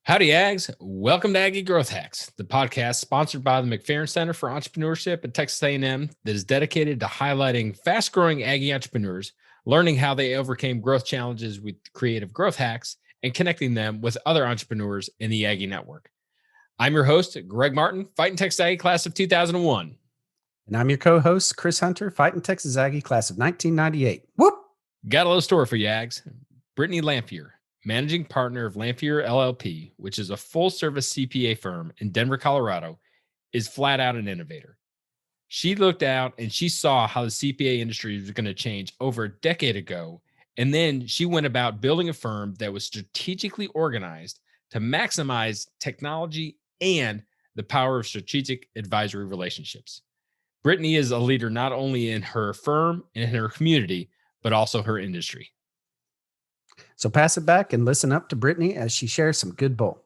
Howdy Ags. Welcome to Aggie Growth Hacks, the podcast sponsored by the McFerrin Center for Entrepreneurship at Texas A&M that is dedicated to highlighting fast-growing Aggie entrepreneurs, learning how they overcame growth challenges with creative growth hacks, and connecting them with other entrepreneurs in the Aggie network. I'm your host, Greg Martin, Fighting Texas Aggie class of 2001. And I'm your co-host, Chris Hunter, Fighting Texas Aggie class of 1998. Whoop! Got a little story for you, Ags. Brittany Lanphier, managing partner of Lanphier LLP, which is a full-service CPA firm in Denver, Colorado, is flat out an innovator. She looked out and she saw how the CPA industry was going to change over a decade ago, and then she went about building a firm that was strategically organized to maximize technology and the power of strategic advisory relationships. Brittany is a leader not only in her firm and in her community, but also her industry. So pass it back and listen up to Brittany as she shares some good bull.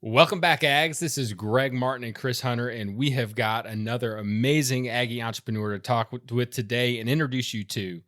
Welcome back, Ags. This is Greg Martin and Chris Hunter, and we have got another amazing Aggie entrepreneur to talk with today and introduce you to.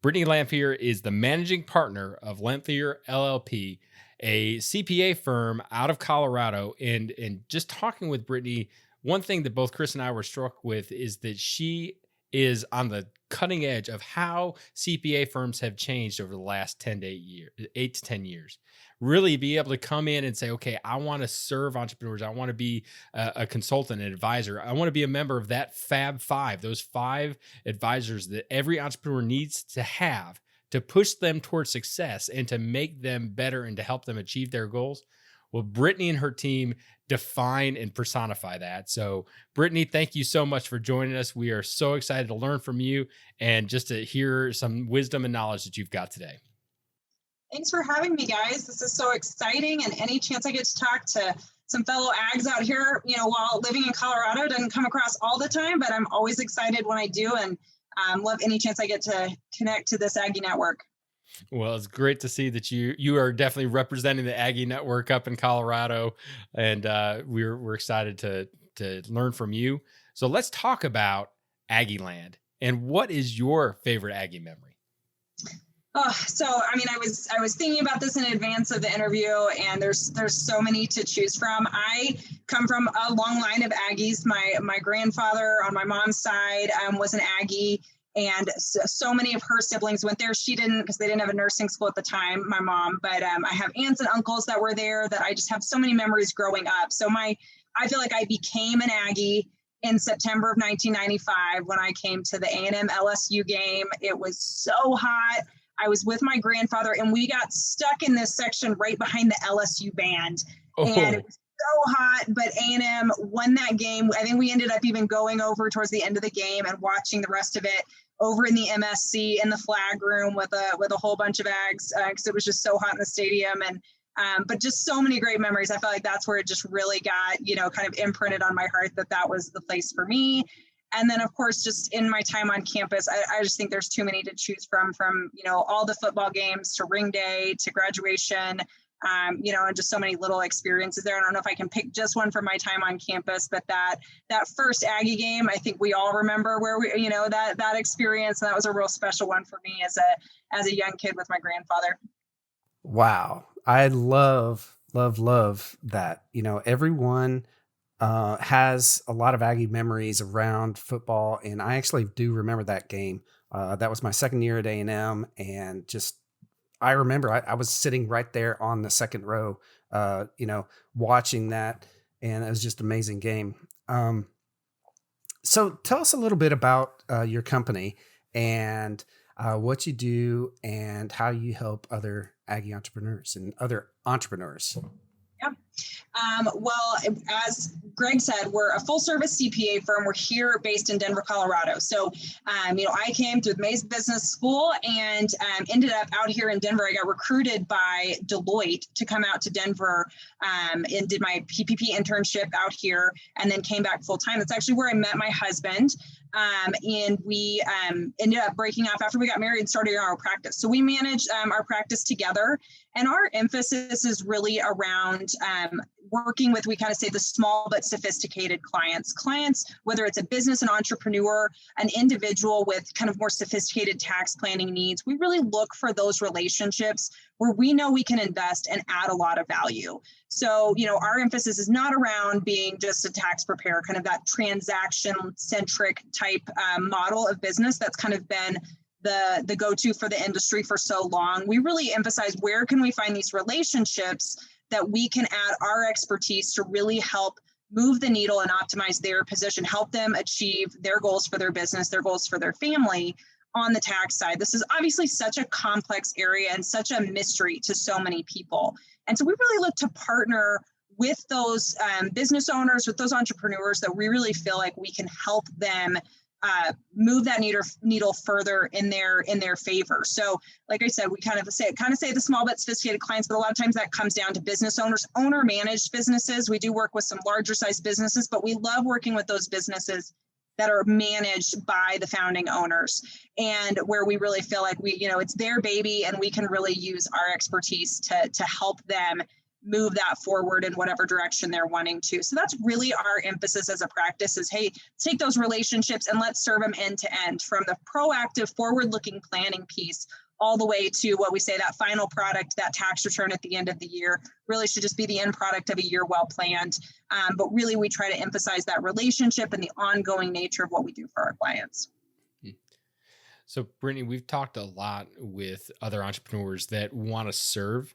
Brittany Lanphier is the managing partner of Lanphier LLP, a CPA firm out of Colorado. And just talking with Brittany, one thing that both Chris and I were struck with is that she is on the cutting edge of how CPA firms have changed over the last 8 to 10 years. Really be able to come in and say, okay, I want to serve entrepreneurs. I want to be a consultant, an advisor. I want to be a member of that Fab Five, those 5 advisors that every entrepreneur needs to have to push them towards success and to make them better and to help them achieve their goals. Well, Brittany and her team define and personify that. So, Brittany, thank you so much for joining us. We are so excited to learn from you and just to hear some wisdom and knowledge that you've got today. Thanks for having me, guys. This is so exciting, and any chance I get to talk to some fellow Ags out here, while living in Colorado doesn't come across all the time, but I'm always excited when I do, and love any chance I get to connect to this Aggie network. Well, it's great to see that you are definitely representing the Aggie network up in Colorado, and we're excited to learn from you. So let's talk about Aggie Land, and what is your favorite Aggie memory? I was thinking about this in advance of the interview, and there's so many to choose from. I come from a long line of Aggies. My grandfather on my mom's side was an Aggie. And so many of her siblings went there. She didn't, because they didn't have a nursing school at the time, my mom. But I have aunts and uncles that were there that I just have so many memories growing up. So I feel like I became an Aggie in September of 1995 when I came to the A&M LSU game. It was so hot. I was with my grandfather, and we got stuck in this section right behind the LSU band. Oh. And it was so hot, but A&M won that game. I think we ended up even going over towards the end of the game and watching the rest of it over in the MSC in the flag room with a whole bunch of Ags, because it was just so hot in the stadium. And but just so many great memories. I felt like that's where it just really got, kind of imprinted on my heart that was the place for me. And then, of course, just in my time on campus, I just think there's too many to choose from all the football games to ring day to graduation, and just so many little experiences there. I don't know if I can pick just one from my time on campus, but that first Aggie game, I think we all remember where we, that experience. That was a real special one for me as a young kid with my grandfather. Wow. I love that. Everyone has a lot of Aggie memories around football. And I actually do remember that game. That was my second year at A&M, and I remember I was sitting right there on the second row, watching that, and it was just an amazing game. So tell us a little bit about your company and what you do and how you help other Aggie entrepreneurs and other entrepreneurs. Yeah. Well, as Greg said, we're a full service CPA firm. We're here based in Denver, Colorado. So, I came through the Mays Business School and ended up out here in Denver. I got recruited by Deloitte to come out to Denver and did my PPP internship out here, and then came back full time. That's actually where I met my husband. And we ended up breaking off after we got married and started our practice. So we manage our practice together, and our emphasis is really around working with, we kind of say, the small but sophisticated clients, whether it's a business, an entrepreneur, an individual with kind of more sophisticated tax planning needs. We really look for those relationships where we know we can invest and add a lot of value. So, our emphasis is not around being just a tax preparer, kind of that transaction centric type model of business that's kind of been the go-to for the industry for so long. We really emphasize, where can we find these relationships that we can add our expertise to really help move the needle and optimize their position, help them achieve their goals for their business, their goals for their family on the tax side. This is obviously such a complex area and such a mystery to so many people. And so we really look to partner with those business owners, with those entrepreneurs that we really feel like we can help them move that needle further in their favor. So, like I said, we kind of say the small but sophisticated clients, but a lot of times that comes down to business owners, owner managed businesses. We do work with some larger size businesses, but we love working with those businesses that are managed by the founding owners, and where we really feel like it's their baby, and we can really use our expertise to help them move that forward in whatever direction they're wanting to. So that's really our emphasis as a practice is, hey, take those relationships and let's serve them end to end, from the proactive forward-looking planning piece all the way to what we say, that final product, that tax return at the end of the year really should just be the end product of a year well planned. But really we try to emphasize that relationship and the ongoing nature of what we do for our clients. So Brittany, we've talked a lot with other entrepreneurs that want to serve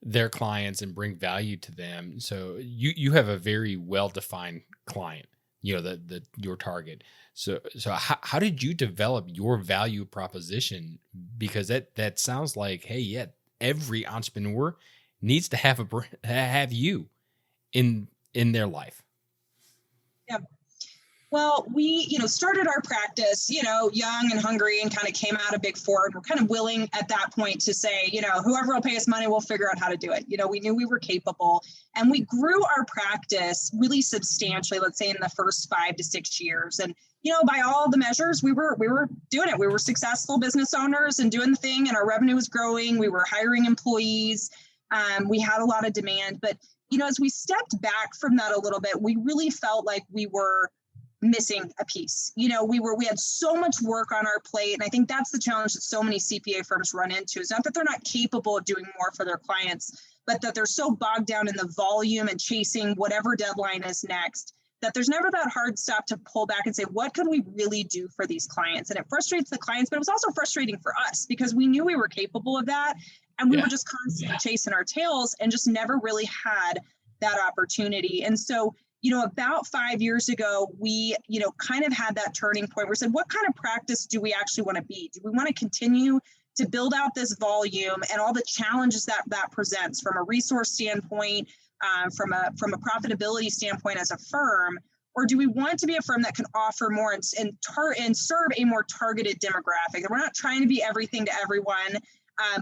their clients and bring value to them. So you have a very well-defined client, your target. So how did you develop your value proposition? Because that sounds like, hey, yeah, every entrepreneur needs to have you in their life. Yeah. Well, we, started our practice, young and hungry, and kind of came out of Big Four, and we're kind of willing at that point to say, whoever will pay us money, we'll figure out how to do it. We knew we were capable, and we grew our practice really substantially, let's say in the first 5 to 6 years. And, by all the measures, we were doing it. We were successful business owners and doing the thing, and our revenue was growing. We were hiring employees. We had a lot of demand, but, as we stepped back from that a little bit, we really felt like we were missing a piece. We had so much work on our plate. And I think that's the challenge that so many CPA firms run into, is not that they're not capable of doing more for their clients, but that they're so bogged down in the volume and chasing whatever deadline is next, that there's never that hard stop to pull back and say, what can we really do for these clients? And it frustrates the clients, but it was also frustrating for us because we knew we were capable of that. And we were just constantly chasing our tails and just never really had that opportunity. And so, about 5 years ago, we, kind of had that turning point where we said, what kind of practice do we actually want to be? Do we want to continue to build out this volume and all the challenges that presents from a resource standpoint, from a profitability standpoint as a firm? Or do we want to be a firm that can offer more and serve a more targeted demographic? That we're not trying to be everything to everyone,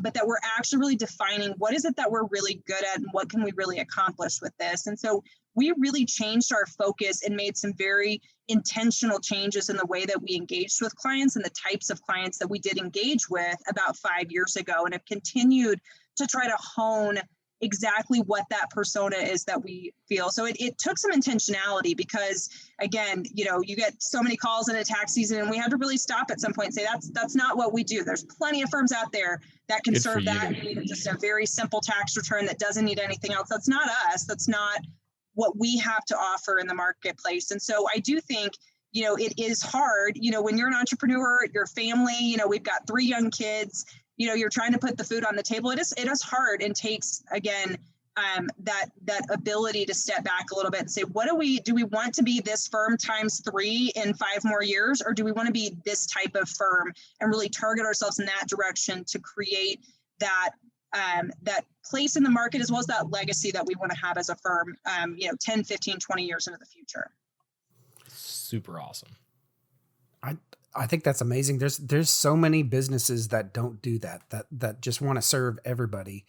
but that we're actually really defining what is it that we're really good at and what can we really accomplish with this? And so we really changed our focus and made some very intentional changes in the way that we engaged with clients and the types of clients that we did engage with about 5 years ago, and have continued to try to hone exactly what that persona is that we feel. So it took some intentionality because, again, you get so many calls in a tax season, and we had to really stop at some point and say, that's not what we do. There's plenty of firms out there that can serve that need, just a very simple tax return that doesn't need anything else. That's not us. That's not what we have to offer in the marketplace. And so I do think, it is hard, when you're an entrepreneur, your family, we've got 3 young kids, you're trying to put the food on the table. It is hard, and takes, again, that ability to step back a little bit and say, do we want to be this firm times 3 in 5 more years? Or do we want to be this type of firm and really target ourselves in that direction to create that place in the market, as well as that legacy that we want to have as a firm, 10, 15, 20 years into the future. Super awesome. I think that's amazing. There's so many businesses that don't do that just want to serve everybody,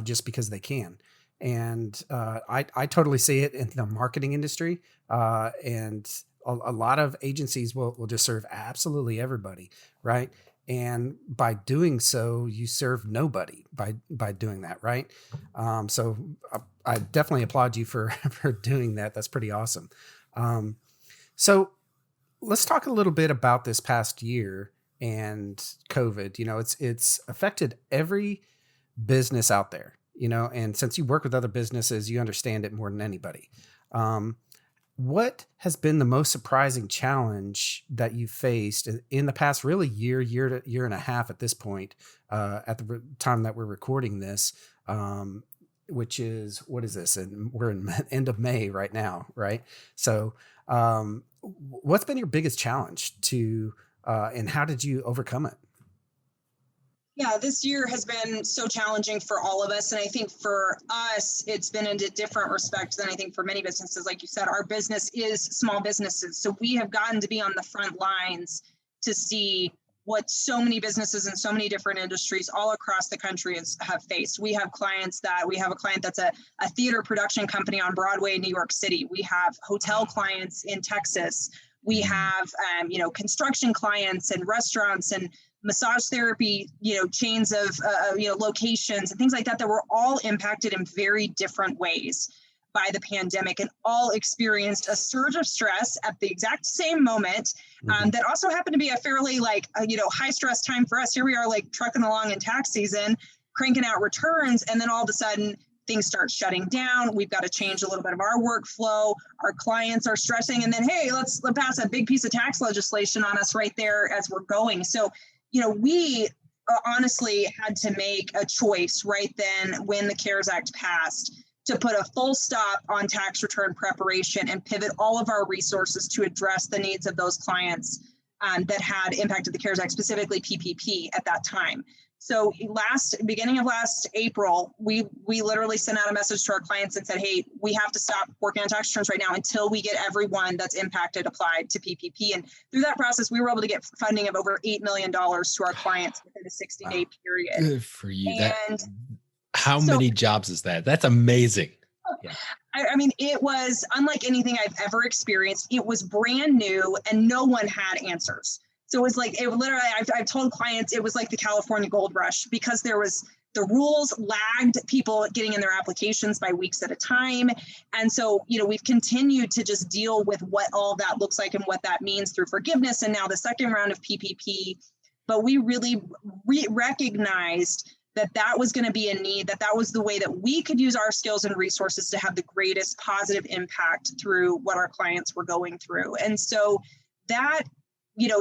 just because they can. And I totally see it in the marketing industry. And a lot of agencies will just serve absolutely everybody, right? And by doing so, you serve nobody by doing that, right? So I definitely applaud you for for doing that. That's pretty awesome. So let's talk a little bit about this past year and COVID. You know, it's affected every business out there. You know, and since you work with other businesses, you understand it more than anybody. What has been the most surprising challenge that you faced in the past, really year and a half at this point, at the time that we're recording this, which is, what is this? And we're in end of May right now, right? So what's been your biggest challenge and how did you overcome it? Yeah, this year has been so challenging for all of us. And I think for us, it's been in a different respect than I think for many businesses. Like you said, our business is small businesses. So we have gotten to be on the front lines to see what so many businesses in so many different industries all across the country have faced. We have a client that's a theater production company on Broadway in New York City. We have hotel clients in Texas. We have, construction clients and restaurants and massage therapy, chains of, locations and things like that were all impacted in very different ways by the pandemic and all experienced a surge of stress at the exact same moment. That also happened to be a fairly high stress time for us. Here we are trucking along in tax season, cranking out returns. And then all of a sudden things start shutting down. We've got to change a little bit of our workflow. Our clients are stressing. And then, hey, let's pass a big piece of tax legislation on us right there as we're going. So we honestly had to make a choice right then when the CARES Act passed to put a full stop on tax return preparation and pivot all of our resources to address the needs of those clients that had impacted the CARES Act, specifically PPP at that time. So beginning of last April, we literally sent out a message to our clients and said, hey, we have to stop working on tax returns right now until we get everyone that's impacted applied to PPP. And through that process, we were able to get funding of over $8 million to our clients within a 60-day period. Good for you. And how many jobs is that? That's amazing. Yeah. I mean, it was unlike anything I've ever experienced. It was brand new and no one had answers. So it was I've told clients it was like the California gold rush because the rules lagged people getting in their applications by weeks at a time. And so, we've continued to just deal with what all that looks like and what that means through forgiveness. And now the second round of PPP, but we really recognized that was going to be a need, that was the way that we could use our skills and resources to have the greatest positive impact through what our clients were going through. And so that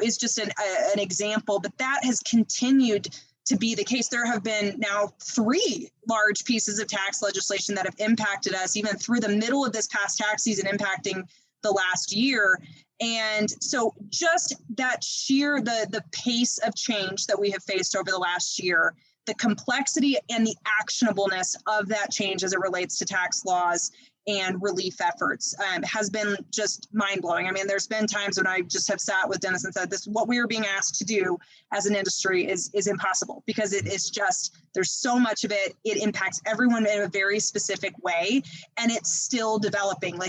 is just an example, but that has continued to be the case. There have been now 3 large pieces of tax legislation that have impacted us even through the middle of this past tax season, impacting the last year. And so just that sheer, the pace of change that we have faced over the last year, the complexity and the actionableness of that change as it relates to tax laws and relief efforts has been just mind-blowing. I mean, there's been times when I just have sat with Dennis and said, what we are being asked to do as an industry is impossible because it is just, there's so much of it. It impacts everyone in a very specific way. And it's still developing,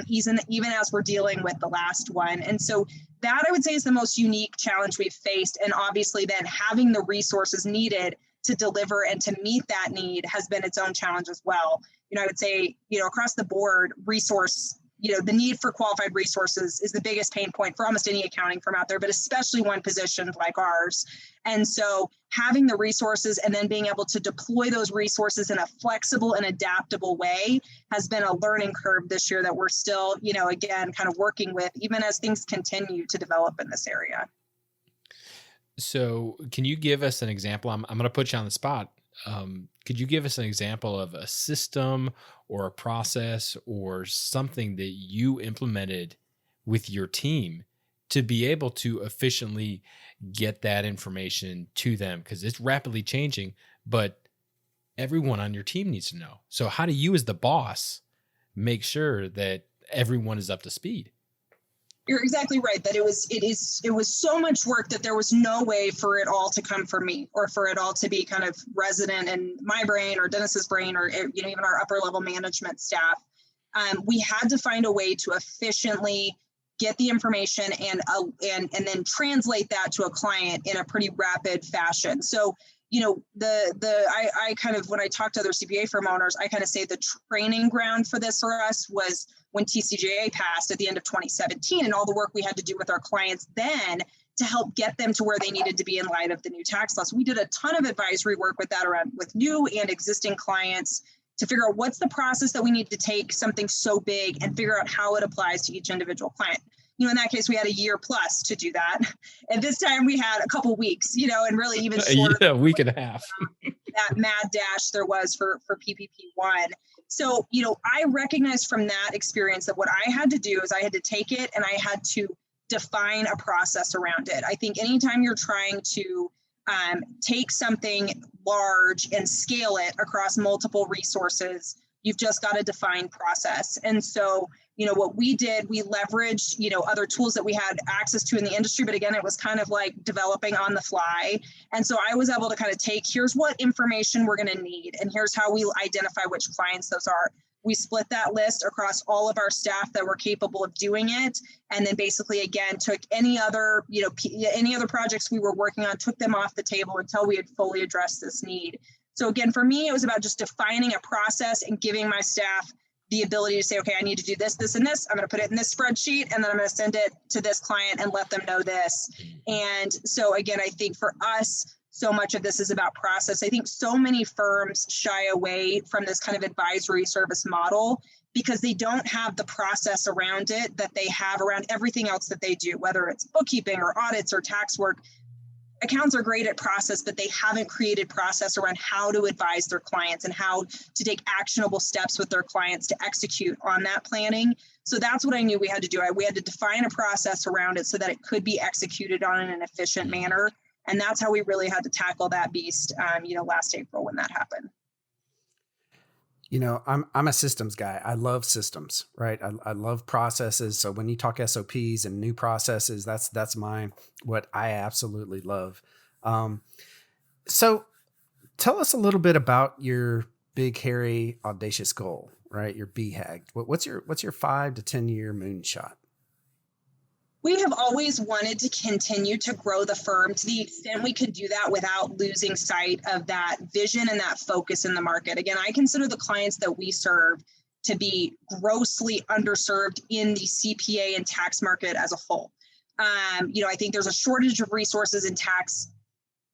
even as we're dealing with the last one. And so that I would say is the most unique challenge we've faced. And obviously then having the resources needed to deliver and to meet that need has been its own challenge as well. I would say, across the board, the need for qualified resources is the biggest pain point for almost any accounting firm out there, but especially one positioned like ours. And so having the resources and then being able to deploy those resources in a flexible and adaptable way has been a learning curve this year that we're still, again, kind of working with, even as things continue to develop in this area. So can you give us an example? I'm going to put you on the spot. Could you give us an example of a system or a process or something that you implemented with your team to be able to efficiently get that information to them? Because it's rapidly changing, but everyone on your team needs to know. So how do you as the boss make sure that everyone is up to speed? You're exactly right that it was so much work that there was no way for it all to come from me or for it all to be kind of resident in my brain or Dennis's brain or even our upper level management staff. We had to find a way to efficiently get the information and then translate that to a client in a pretty rapid fashion. So, I kind of, when I talk to other CPA firm owners, I kind of say the training ground for this for us was when TCJA passed at the end of 2017, and all the work we had to do with our clients then to help get them to where they needed to be in light of the new tax law. So we did a ton of advisory work with that around with new and existing clients to figure out what's the process that we need to take something so big and figure out how it applies to each individual client. In that case, we had a year plus to do that. And this time we had a couple weeks, and really even shorter. A week and a half. That mad dash there was for PPP1. So, I recognized from that experience that what I had to do is I had to take it and I had to define a process around it. I think anytime you're trying to take something large and scale it across multiple resources, you've just got to define process. And so, what we did, we leveraged, other tools that we had access to in the industry. But again, it was kind of like developing on the fly. And so I was able to kind of take, here's what information we're going to need, and here's how we identify which clients those are. We split that list across all of our staff that were capable of doing it. And then basically, again, took any other projects we were working on, took them off the table until we had fully addressed this need. So again, for me, it was about just defining a process and giving my staff the ability to say, okay, I need to do this, this, and this. I'm going to put it in this spreadsheet, and then I'm going to send it to this client and let them know this. And so again, I think for us, so much of this is about process. I think so many firms shy away from this kind of advisory service model because they don't have the process around it that they have around everything else that they do, whether it's bookkeeping or audits or tax work. Accountants are great at process, but they haven't created process around how to advise their clients and how to take actionable steps with their clients to execute on that planning. So that's what I knew we had to do. We had to define a process around it so that it could be executed on in an efficient manner. And that's how we really had to tackle that beast, last April when that happened. I'm a systems guy. I love systems, right? I love processes. So when you talk SOPs and new processes, that's what I absolutely love. So tell us a little bit about your big, hairy, audacious goal, right? Your BHAG. What's your 5 to 10 year moonshot? We have always wanted to continue to grow the firm to the extent we could do that without losing sight of that vision and that focus in the market. Again, I consider the clients that we serve to be grossly underserved in the CPA and tax market as a whole. I think there's a shortage of resources in tax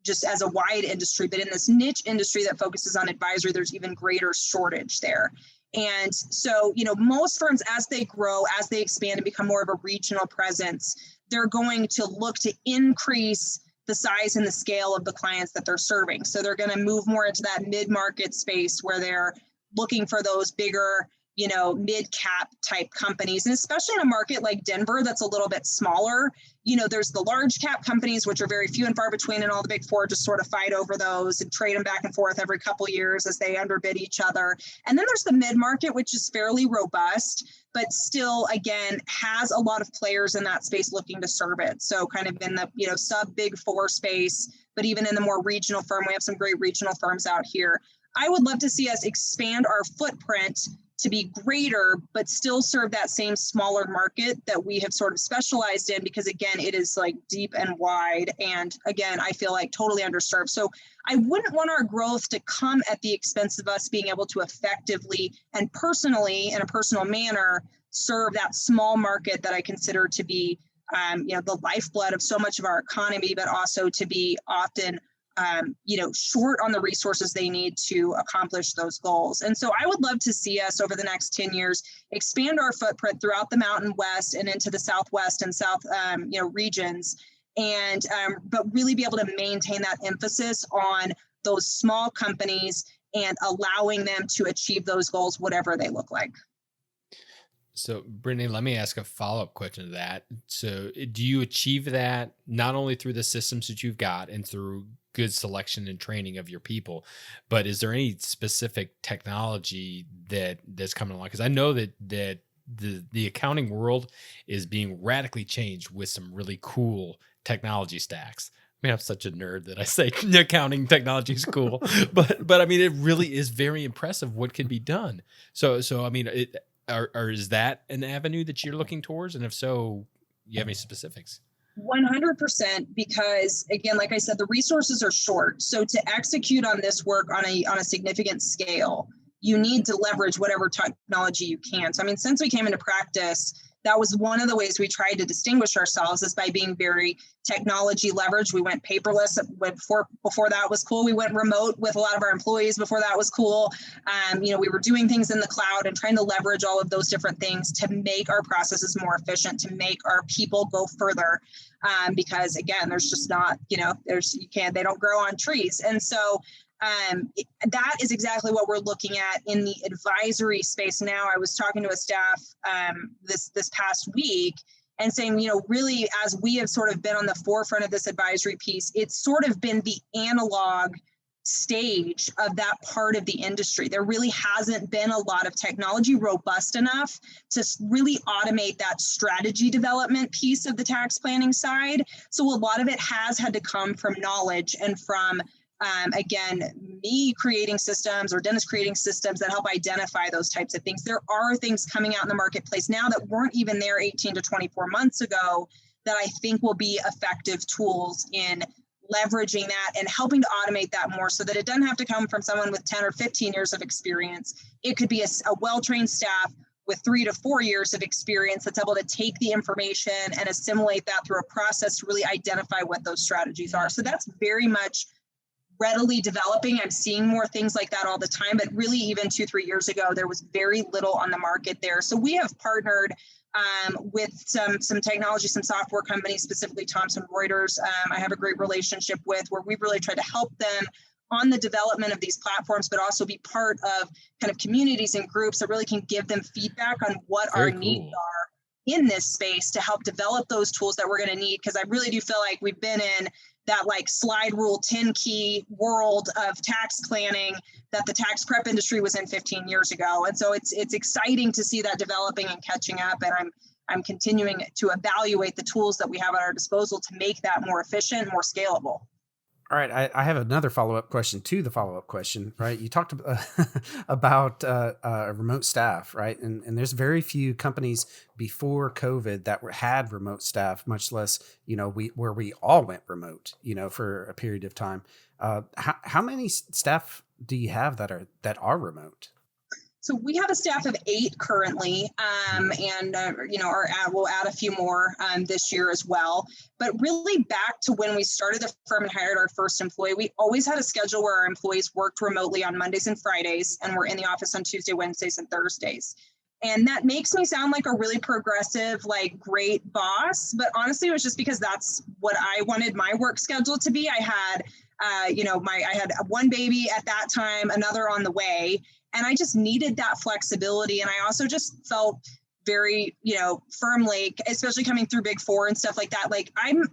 just as a wide industry, but in this niche industry that focuses on advisory, there's even greater shortage there. And so, most firms, as they grow, as they expand and become more of a regional presence, they're going to look to increase the size and the scale of the clients that they're serving. So they're going to move more into that mid-market space where they're looking for those bigger, mid-cap type companies. And especially in a market like Denver, that's a little bit smaller. There's the large cap companies, which are very few and far between, and all the big four just sort of fight over those and trade them back and forth every couple of years as they underbid each other. And then there's the mid-market, which is fairly robust, but still, again, has a lot of players in that space looking to serve it. So kind of in the, sub big four space, but even in the more regional firm, we have some great regional firms out here. I would love to see us expand our footprint to be greater, but still serve that same smaller market that we have sort of specialized in, because again, it is like deep and wide. And again, I feel like totally underserved. So I wouldn't want our growth to come at the expense of us being able to effectively and personally, in a personal manner, serve that small market that I consider to be, the lifeblood of so much of our economy, but also to be often short on the resources they need to accomplish those goals. And so I would love to see us over the next 10 years expand our footprint throughout the Mountain West and into the Southwest and South, regions, and but really be able to maintain that emphasis on those small companies and allowing them to achieve those goals, whatever they look like. So, Brittany, let me ask a follow-up question to that. So do you achieve that not only through the systems that you've got and through good selection and training of your people, but is there any specific technology that's coming along? Because I know that the accounting world is being radically changed with some really cool technology stacks. I mean, I'm such a nerd that I say accounting technology is cool, but I mean, it really is very impressive what can be done. So I mean, or is that an avenue that you're looking towards? And if so, you have any specifics? 100%, because again, like I said, the resources are short. So to execute on this work on a significant scale, you need to leverage whatever technology you can. So I mean, since we came into practice, that was one of the ways we tried to distinguish ourselves, is by being very technology leveraged. We went paperless before that was cool. We went remote with a lot of our employees before that was cool. We were doing things in the cloud and trying to leverage all of those different things to make our processes more efficient, to make our people go further. Because again, there's just not, they don't grow on trees. And so that is exactly what we're looking at in the advisory space now. I was talking to a staff this past week and saying, really, as we have sort of been on the forefront of this advisory piece, it's sort of been the analog stage of that part of the industry. There really hasn't been a lot of technology robust enough to really automate that strategy development piece of the tax planning side. So a lot of it has had to come from knowledge and from again, me creating systems or Dennis creating systems that help identify those types of things. There are things coming out in the marketplace now that weren't even there 18 to 24 months ago that I think will be effective tools in leveraging that and helping to automate that more, so that it doesn't have to come from someone with 10 or 15 years of experience. It could be a well-trained staff with 3 to 4 years of experience that's able to take the information and assimilate that through a process to really identify what those strategies are. So that's very much readily developing. I'm seeing more things like that all the time, but really even 2-3 years ago, there was very little on the market there. So we have partnered with some technology, some software companies, specifically Thomson Reuters. I have a great relationship with, where we've really tried to help them on the development of these platforms, but also be part of kind of communities and groups that really can give them feedback on what our needs are in this space to help develop those tools that we're going to need. Because I really do feel like we've been in that like slide rule 10 key world of tax planning that the tax prep industry was in 15 years ago. And so it's exciting to see that developing and catching up. And I'm continuing to evaluate the tools that we have at our disposal to make that more efficient, more scalable. All right, I have another follow-up question to the follow-up question, right? You talked about remote staff, right? And there's very few companies before COVID that had remote staff, much less, where we all went remote, for a period of time. How many staff do you have that are remote? So we have a staff of 8 currently, and we'll add a few more this year as well. But really, back to when we started the firm and hired our first employee, we always had a schedule where our employees worked remotely on Mondays and Fridays, and were in the office on Tuesday, Wednesdays, and Thursdays. And that makes me sound like a really progressive, like great boss. But honestly, it was just because that's what I wanted my work schedule to be. I had, I had one baby at that time, another on the way. And I just needed that flexibility. And I also just felt very, firmly, especially coming through Big Four and stuff like that. Like I'm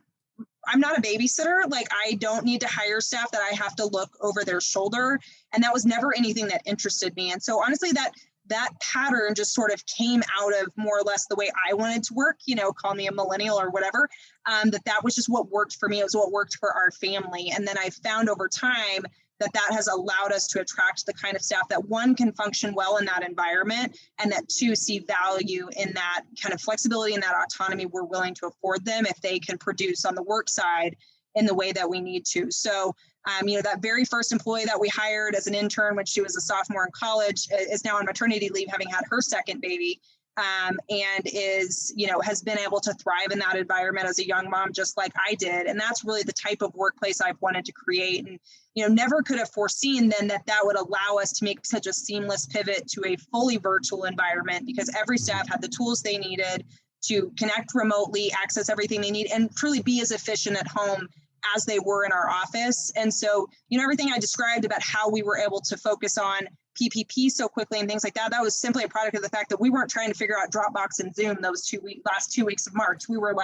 not a babysitter. Like I don't need to hire staff that I have to look over their shoulder. And that was never anything that interested me. And so honestly, that pattern just sort of came out of more or less the way I wanted to work, call me a millennial or whatever, that was just what worked for me. It was what worked for our family. And then I found over time that has allowed us to attract the kind of staff that, one, can function well in that environment, and that, two, see value in that kind of flexibility and that autonomy we're willing to afford them if they can produce on the work side in the way that we need to. So, that very first employee that we hired as an intern when she was a sophomore in college is now on maternity leave, having had her second baby, and is, has been able to thrive in that environment as a young mom, just like I did. And that's really the type of workplace I've wanted to create. And, never could have foreseen then that would allow us to make such a seamless pivot to a fully virtual environment, because every staff had the tools they needed to connect remotely, access everything they need, and truly be as efficient at home as they were in our office. And so, everything I described about how we were able to focus on PPP so quickly and things like that, that was simply a product of the fact that we weren't trying to figure out Dropbox and Zoom those last 2 weeks of March. We were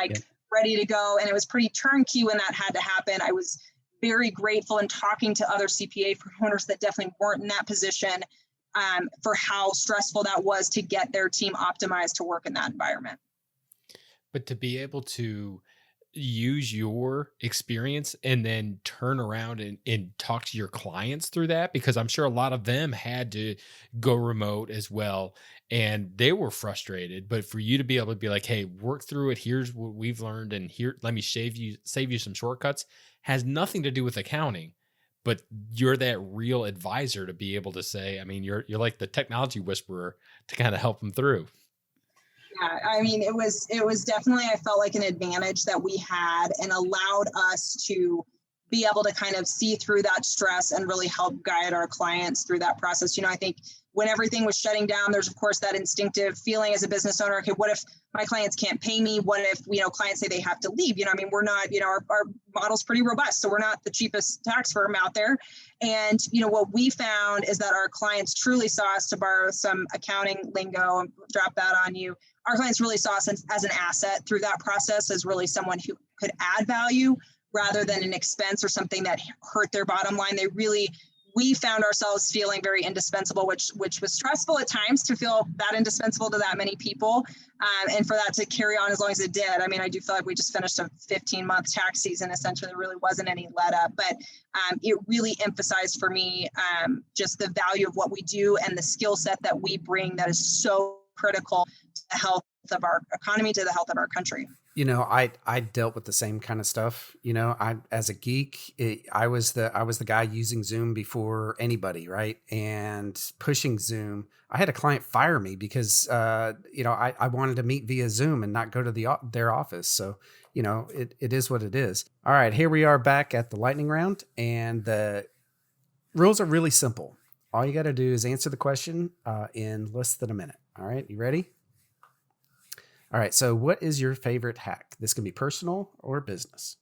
ready to go, and it was pretty turnkey when that had to happen. I was very grateful in talking to other CPA firm owners that definitely weren't in that position for how stressful that was to get their team optimized to work in that environment. But to be able to use your experience and then turn around and talk to your clients through that? Because I'm sure a lot of them had to go remote as well, and they were frustrated. But for you to be able to be like, hey, work through it. Here's what we've learned, and here, let me save you some shortcuts, has nothing to do with accounting. But you're that real advisor to be able to say, I mean, you're like the technology whisperer to kind of help them through. Yeah, I mean, it was definitely, I felt like an advantage that we had and allowed us to be able to kind of see through that stress and really help guide our clients through that process. I think when everything was shutting down, there's of course that instinctive feeling as a business owner, okay, what if my clients can't pay me? What if, clients say they have to leave? I mean, we're not, our model's pretty robust, so we're not the cheapest tax firm out there. And, what we found is that our clients truly saw us, to borrow some accounting lingo and drop that on you. Our clients really saw us as an asset through that process, as really someone who could add value rather than an expense or something that hurt their bottom line. We found ourselves feeling very indispensable, which was stressful at times to feel that indispensable to that many people. And for that to carry on as long as it did. I mean, I do feel like we just finished a 15-month tax season. Essentially, there really wasn't any let up, but it really emphasized for me just the value of what we do and the skill set that we bring that is so critical to the health of our economy, to the health of our country. I dealt with the same kind of stuff. I, as a geek, I was the guy using Zoom before anybody, right? And pushing Zoom. I had a client fire me because, I wanted to meet via Zoom and not go to their office. So, it is what it is. All right, here we are back at the lightning round, and the rules are really simple. All you got to do is answer the question in less than a minute. All right, you ready? All right. So what is your favorite hack? This can be personal or business.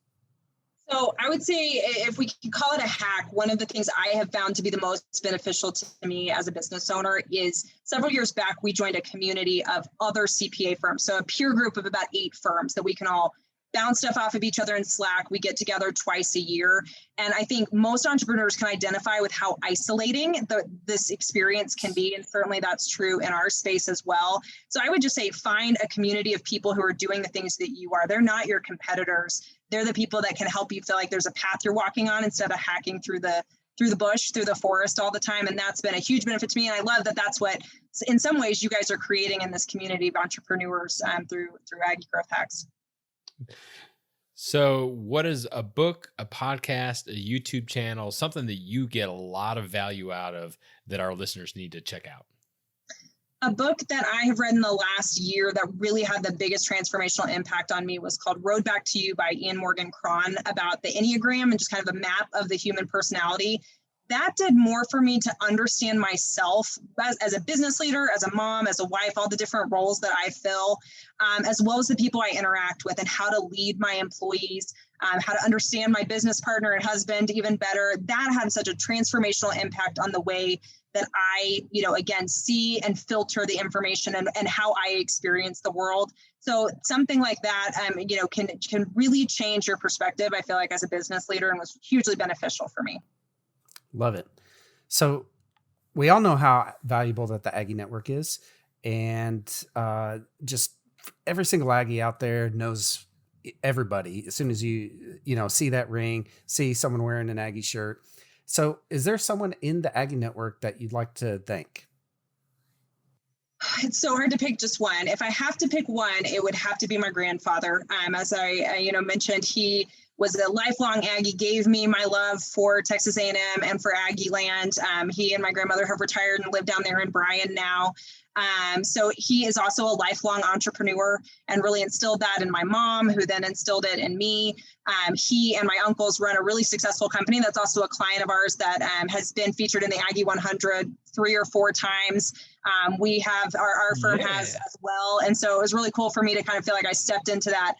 So I would say, if we can call it a hack, one of the things I have found to be the most beneficial to me as a business owner is, several years back, we joined a community of other CPA firms. So a peer group of about 8 firms that we can all bounce stuff off of each other in Slack. We get together twice a year. And I think most entrepreneurs can identify with how isolating this experience can be. And certainly that's true in our space as well. So I would just say, find a community of people who are doing the things that you are. They're not your competitors. They're the people that can help you feel like there's a path you're walking on, instead of hacking through the bush, through the forest all the time. And that's been a huge benefit to me. And I love that that's what, in some ways, you guys are creating in this community of entrepreneurs through Aggie Growth Hacks. So what is a book, a podcast, a YouTube channel, something that you get a lot of value out of that our listeners need to check out? A book that I have read in the last year that really had the biggest transformational impact on me was called Road Back to You by Ian Morgan Cron, about the Enneagram and just kind of a map of the human personality. That did more for me to understand myself as a business leader, as a mom, as a wife, all the different roles that I fill, as well as the people I interact with, and how to lead my employees, how to understand my business partner and husband even better. That had such a transformational impact on the way that I, again, see and filter the information and how I experience the world. So something like that, can really change your perspective, I feel like, as a business leader, and was hugely beneficial for me. Love it. So we all know how valuable that the Aggie Network is. And just every single Aggie out there knows everybody. As soon as you see that ring, see someone wearing an Aggie shirt. So is there someone in the Aggie Network that you'd like to thank? It's so hard to pick just one. If I have to pick one, it would have to be my grandfather. As I mentioned, he was a lifelong Aggie, gave me my love for Texas A&M and for Aggie land. He and my grandmother have retired and live down there in Bryan now. So he is also a lifelong entrepreneur and really instilled that in my mom, who then instilled it in me. He and my uncles run a really successful company that's also a client of ours that has been featured in the Aggie 100 3 or 4 times. We have, our firm has as well. And so it was really cool for me to kind of feel like I stepped into that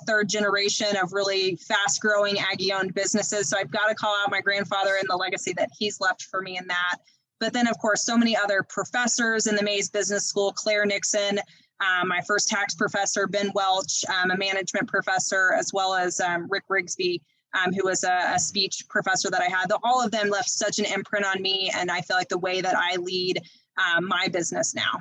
third generation of really fast growing Aggie owned businesses. So I've got to call out my grandfather and the legacy that he's left for me in that. But then, of course, so many other professors in the Mays Business School, Claire Nixon, my first tax professor, Ben Welch, a management professor, as well as Rick Rigsby, who was a speech professor that I had. All of them left such an imprint on me, and I feel like the way that I lead my business now.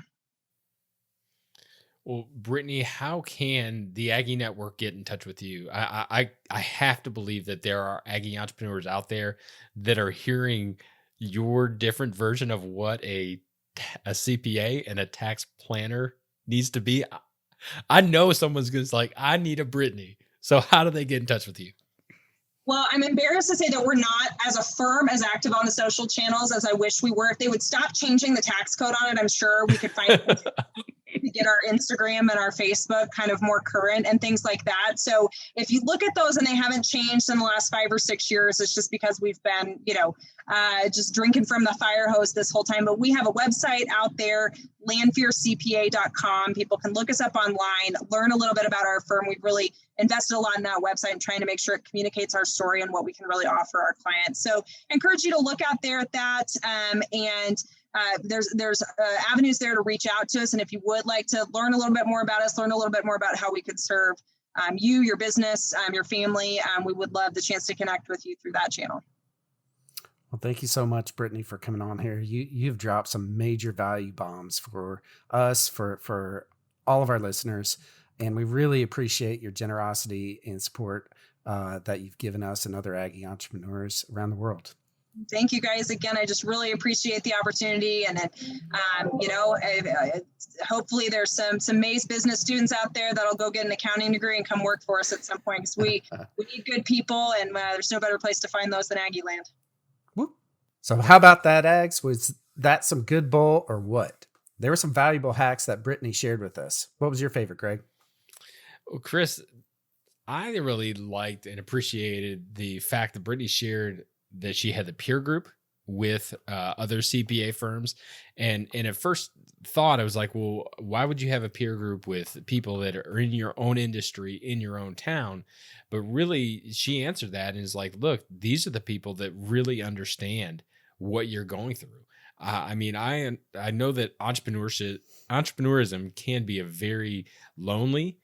Well, Brittany, how can the Aggie Network get in touch with you? I have to believe that there are Aggie entrepreneurs out there that are hearing your different version of what a CPA and a tax planner needs to be. I know someone's going to like, I need a Brittany. So how do they get in touch with you? Well, I'm embarrassed to say that we're not, as a firm, as active on the social channels as I wish we were. If they would stop changing the tax code on it, I'm sure we could find to get our Instagram and our Facebook kind of more current and things like that. So if you look at those and they haven't changed in the last 5 or 6 years, it's just because we've been, just drinking from the fire hose this whole time. But we have a website out there, lanphiercpa.com. People can look us up online, learn a little bit about our firm. We've really invested a lot in that website and trying to make sure it communicates our story and what we can really offer our clients. So I encourage you to look out there at that. There's avenues there to reach out to us. And if you would like to learn a little bit more about us, learn a little bit more about how we could serve you, your business, your family, we would love the chance to connect with you through that channel. Well, thank you so much, Brittany, for coming on here. You've dropped some major value bombs for us, for all of our listeners. And we really appreciate your generosity and support that you've given us and other Aggie entrepreneurs around the world. Thank you guys again. I just really appreciate the opportunity. And hopefully there's some Maze business students out there that'll go get an accounting degree and come work for us at some point, because we need good people, and there's no better place to find those than Aggie land. Whoop. So how about that, Ags? Was that some good bull or what? There were some valuable hacks that Brittany shared with us. What was your favorite, Greg? Well, Chris, I really liked and appreciated the fact that Brittany shared that she had the peer group with other CPA firms. And at first thought, I was like, well, why would you have a peer group with people that are in your own industry, in your own town? But really, she answered that and is like, look, these are the people that really understand what you're going through. I know that entrepreneurism can be a very lonely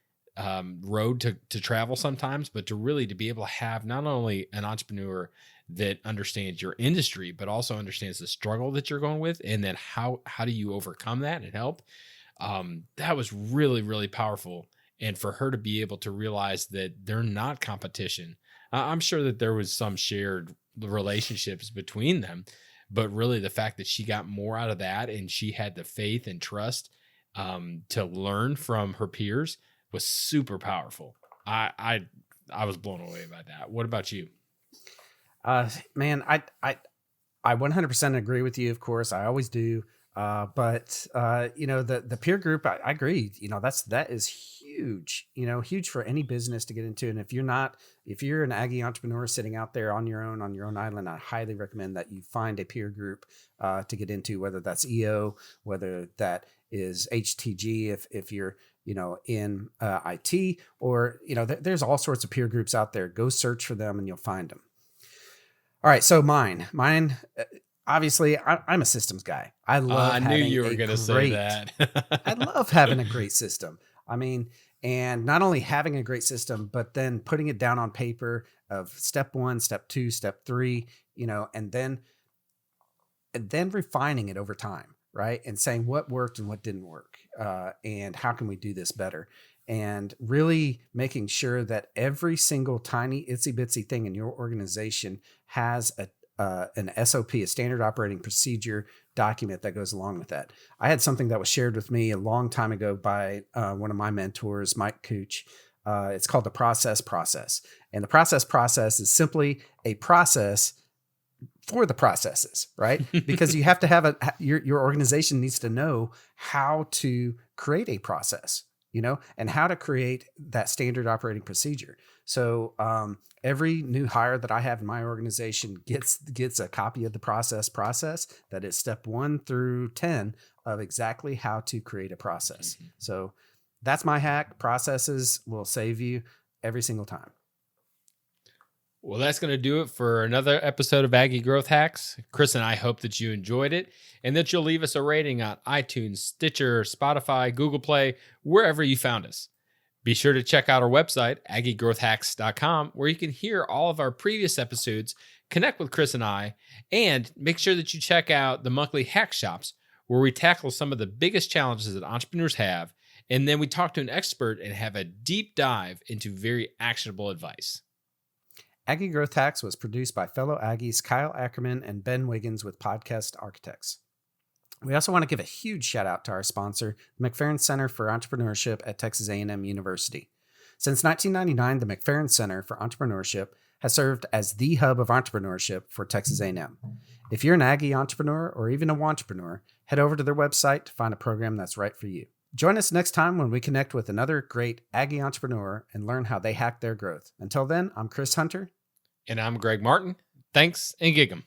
road to travel sometimes, but to be able to have not only an entrepreneur that understands your industry, but also understands the struggle that you're going with, and then how do you overcome that and help? That was really, really powerful. And for her to be able to realize that they're not competition, I'm sure that there was some shared relationships between them, but really the fact that she got more out of that and she had the faith and trust to learn from her peers was super powerful. I was blown away by that. What about you? Man, I 100% agree with you. Of course, I always do. But the peer group, I agree. That is huge. Huge for any business to get into. And if you're an Aggie entrepreneur sitting out there on your own island, I highly recommend that you find a peer group to get into, whether that's EO, whether that is HTG, if you're in IT, or there's all sorts of peer groups out there. Go search for them and you'll find them. All right, so mine, obviously, I'm a systems guy. I love. I knew you were going to say that. I love having a great system. And not only having a great system, but then putting it down on paper of step 1, step 2, step 3, and then refining it over time, right? And saying what worked and what didn't work, and how can we do this better? And really making sure that every single tiny itsy bitsy thing in your organization has an SOP, a standard operating procedure document that goes along with that. I had something that was shared with me a long time ago by one of my mentors, Mike Cooch. It's called the process. And the process is simply a process for the processes, right? Because you have to have your organization needs to know how to create a process, and how to create that standard operating procedure. So every new hire that I have in my organization gets a copy of the process that is step 1 through 10 of exactly how to create a process. Mm-hmm. So that's my hack. Processes will save you every single time. Well, that's going to do it for another episode of Aggie Growth Hacks. Chris and I hope that you enjoyed it and that you'll leave us a rating on iTunes, Stitcher, Spotify, Google Play, wherever you found us. Be sure to check out our website, aggiegrowthhacks.com, where you can hear all of our previous episodes, connect with Chris and I, and make sure that you check out the monthly hack shops, where we tackle some of the biggest challenges that entrepreneurs have And then we talk to an expert and have a deep dive into very actionable advice. Aggie Growth Hacks was produced by fellow Aggies Kyle Ackerman and Ben Wiggins with Podcast Architects. We also want to give a huge shout out to our sponsor, the McFerrin Center for Entrepreneurship at Texas A&M University. Since 1999, the McFerrin Center for Entrepreneurship has served as the hub of entrepreneurship for Texas A&M. If you're an Aggie entrepreneur or even a wantrepreneur, head over to their website to find a program that's right for you. Join us next time when we connect with another great Aggie entrepreneur and learn how they hack their growth. Until then, I'm Chris Hunter. And I'm Greg Martin. Thanks and gig 'em.